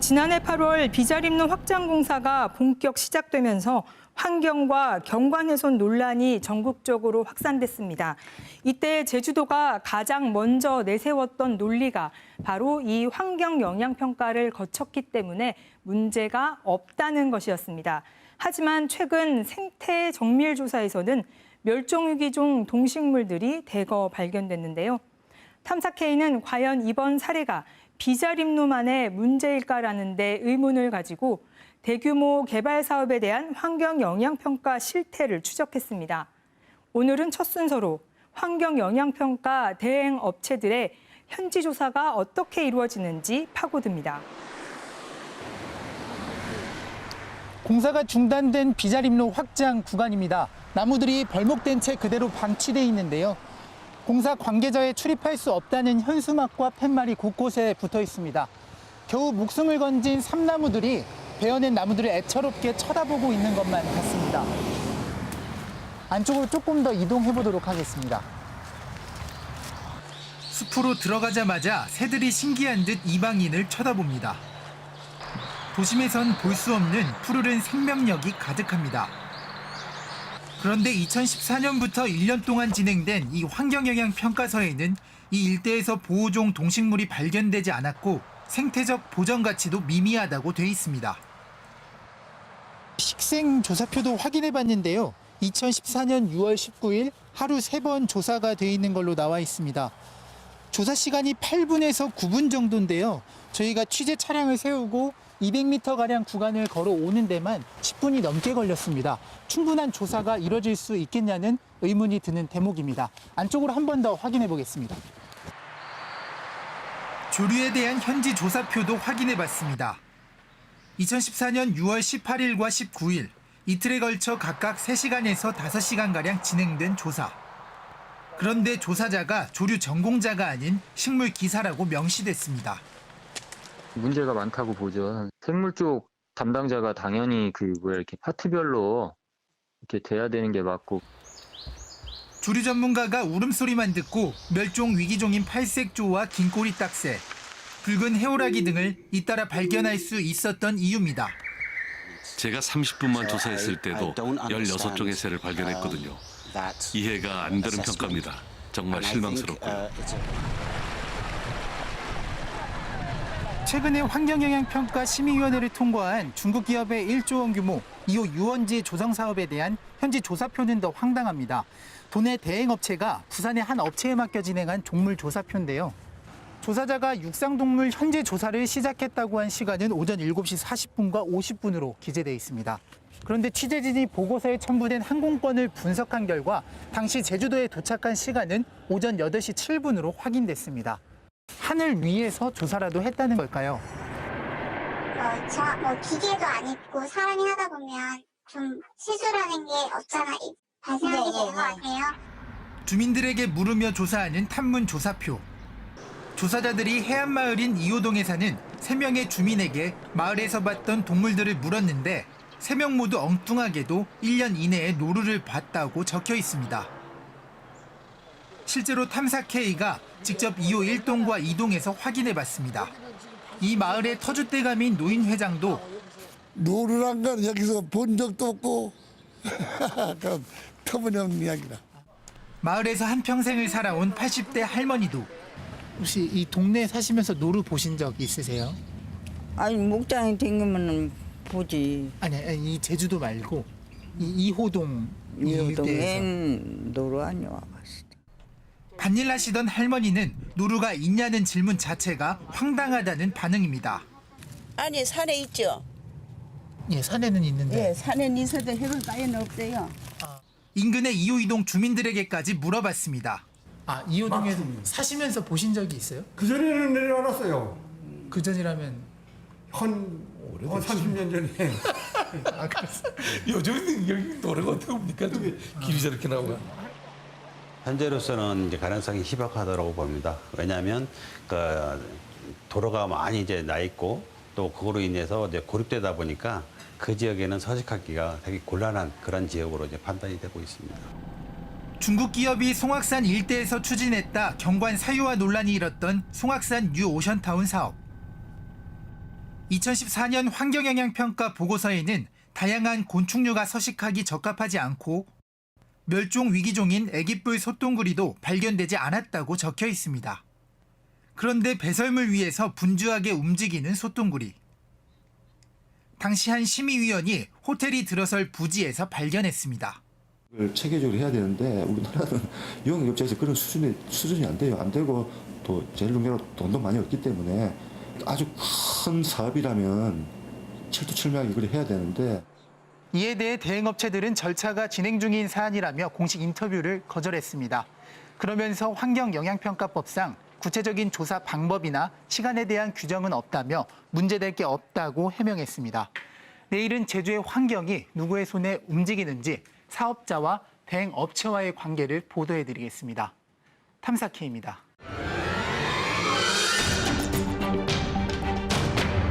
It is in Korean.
지난해 8월 비자림로 확장 공사가 본격 시작되면서 환경과 경관훼손 논란이 전국적으로 확산됐습니다. 이때 제주도가 가장 먼저 내세웠던 논리가 바로 이 환경 영향 평가를 거쳤기 때문에 문제가 없다는 것이었습니다. 하지만 최근 생태 정밀 조사에서는 멸종위기종 동식물들이 대거 발견됐는데요. 탐사K는 과연 이번 사례가 비자림로만의 문제일까라는 데 의문을 가지고 대규모 개발 사업에 대한 환경 영향 평가 실태를 추적했습니다. 오늘은 첫 순서로 환경 영향 평가 대행 업체들의 현지 조사가 어떻게 이루어지는지 파고듭니다. 공사가 중단된 비자림로 확장 구간입니다. 나무들이 벌목된 채 그대로 방치돼 있는데요. 공사 관계자에 출입할 수 없다는 현수막과 팻말이 곳곳에 붙어 있습니다. 겨우 목숨을 건진 삼나무들이 베어낸 나무들을 애처롭게 쳐다보고 있는 것만 같습니다. 안쪽으로 조금 더 이동해 보도록 하겠습니다. 숲으로 들어가자마자 새들이 신기한 듯 이방인을 쳐다봅니다. 도심에선 볼 수 없는 푸르른 생명력이 가득합니다. 그런데 2014년부터 1년 동안 진행된 이 환경영향 평가서에는 이 일대에서 보호종 동식물이 발견되지 않았고 생태적 보전 가치도 미미하다고 돼 있습니다. 식생 조사표도 확인해 봤는데요. 2014년 6월 19일 하루 3번 조사가 돼 있는 걸로 나와 있습니다. 조사 시간이 8분에서 9분 정도인데요. 저희가 취재 차량을 세우고 200m가량 구간을 걸어오는 데만 10분이 넘게 걸렸습니다. 충분한 조사가 이뤄질 수 있겠냐는 의문이 드는 대목입니다. 안쪽으로 한 번 더 확인해 보겠습니다. 조류에 대한 현지 조사표도 확인해 봤습니다. 2014년 6월 18일과 19일 이틀에 걸쳐 각각 3시간에서 5시간가량 진행된 조사. 그런데 조사자가 조류 전공자가 아닌 식물 기사라고 명시됐습니다. 문제가 많다고 보죠. 생물 쪽 담당자가 당연히 이렇게 파트별로 이렇게 돼야 되는 게 맞고. 조류 전문가가 울음소리만 듣고 멸종 위기종인 팔색조와 긴꼬리 딱새, 붉은 해오라기 등을 잇따라 발견할 수 있었던 이유입니다. 제가 30분만 조사했을 때도 16종의 새를 발견했거든요. 이해가 안 되는 평가입니다. 정말 실망스럽고요. 최근에 환경영향평가 심의위원회를 통과한 중국 기업의 1조 원 규모 2호 유원지 조성 사업에 대한 현지 조사표는 더 황당합니다. 도내 대행업체가 부산의 한 업체에 맡겨 진행한 종물 조사표인데요. 조사자가 육상동물 현재 조사를 시작했다고 한 시간은 오전 7시 40분과 50분으로 기재돼 있습니다. 그런데 취재진이 보고서에 첨부된 항공권을 분석한 결과 당시 제주도에 도착한 시간은 오전 8시 7분으로 확인됐습니다. 하늘 위에서 조사라도 했다는 걸까요? 기계도 안 있고 사람이 하다 보면 좀 실수라는 게 없잖아 발생하게 되는 것 같아요. 주민들에게 물으며 조사하는 탐문 조사표. 조사자들이 해안마을인 이호동에 사는 3명의 주민에게 마을에서 봤던 동물들을 물었는데 3명 모두 엉뚱하게도 1년 이내에 노루를 봤다고 적혀 있습니다. 실제로 탐사K가 직접 2호 1동과 2동에서 확인해봤습니다. 이 마을의 터줏대감인 노인 회장도 노루란 건 여기서 본 적도 없고 그럼 터무니없는 이야기다. 마을에서 한평생을 살아온 80대 할머니도 혹시 이 동네에 사시면서 노루 보신 적 있으세요? 아니 목장에 댕기면 보지. 아니 이 제주도 말고 이 2호동 이호동엔 노루 안 와봤어. 밭일 하시던 할머니는 노루가 있냐는 질문 자체가 황당하다는 반응입니다. 아니 산에 있죠. 예, 산에는 있는데. 예, 산에는 있어도 해볼 바에는 없어요. 인근의 2호 2동 주민들에게까지 물어봤습니다. 아, 2호동에 사시면서 보신 적이 있어요? 그전에는 내려왔어요. 그전이라면 한 30년 전에. 아, 그랬어요? 요즘은 여기 노래가 어떻게 옵니까? 길이 저렇게 나오가. 현재로서는 이제 가능성이 희박하다고 봅니다. 왜냐하면 도로가 많이 이제 나 있고 또 그거로 인해서 이제 고립되다 보니까 그 지역에는 서식하기가 되게 곤란한 그런 지역으로 이제 판단이 되고 있습니다. 중국 기업이 송악산 일대에서 추진했다 경관 사유화 논란이 일었던 송악산 뉴 오션타운 사업. 2014년 환경영향평가 보고서에는 다양한 곤충류가 서식하기 적합하지 않고 멸종 위기종인 애기뿔 솥동구리도 발견되지 않았다고 적혀 있습니다. 그런데 배설물 위에서 분주하게 움직이는 솥동구리. 당시 한 심의위원이 호텔이 들어설 부지에서 발견했습니다. 이걸 체계적으로 해야 되는데 우리나라는 영업업체에서 그런 수준이 안 돼요. 안 되고 또 제일 중요로 돈도 많이 없기 때문에 아주 큰 사업이라면 철두철미하게 그걸 해야 되는데 이에 대해 대행업체들은 절차가 진행 중인 사안이라며 공식 인터뷰를 거절했습니다. 그러면서 환경영향평가법상 구체적인 조사 방법이나 시간에 대한 규정은 없다며 문제될 게 없다고 해명했습니다. 내일은 제주의 환경이 누구의 손에 움직이는지 사업자와 대행업체와의 관계를 보도해드리겠습니다. 탐사K입니다.